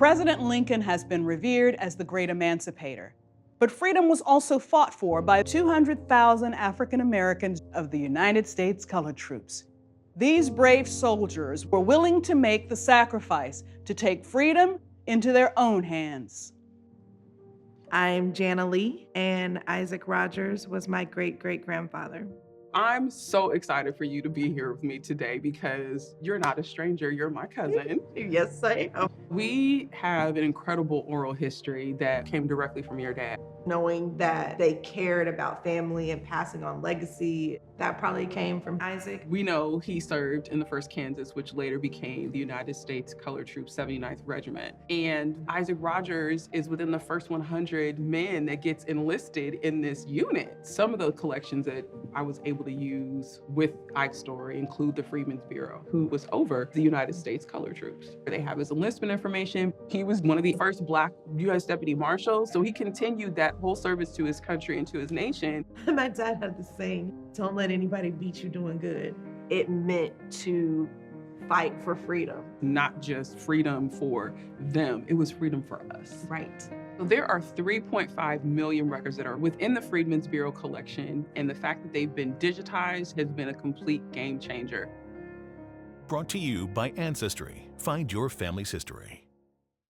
President Lincoln has been revered as the great emancipator. But freedom was also fought for by 200,000 African Americans of the United States colored troops. These brave soldiers were willing to make the sacrifice to take freedom into their own hands. I'm Jana Lee, and Isaac Rogers was my great-great-grandfather. I'm so excited for you to be here with me today because you're not a stranger, you're my cousin. Yes, I am. We have an incredible oral history that came directly from your dad. Knowing that they cared about family and passing on legacy, that probably came from Isaac. We know he served in the 1st Kansas, which later became the United States Colored Troops 79th Regiment. And Isaac Rogers is within the first 100 men that gets enlisted in this unit. Some of the collections that I was able to use with Ike's story include the Freedmen's Bureau, who was over the United States Colored Troops. They have his enlistment information. He was one of the first Black U.S. Deputy Marshals, so he continued that whole service to his country and to his nation. My dad had the saying, "Don't let anybody beat you doing good." It meant to fight for freedom. Not just freedom for them, it was freedom for us. Right. So there are 3.5 million records that are within the Freedmen's Bureau collection, and the fact that they've been digitized has been a complete game changer. Brought to you by Ancestry. Find your family's history.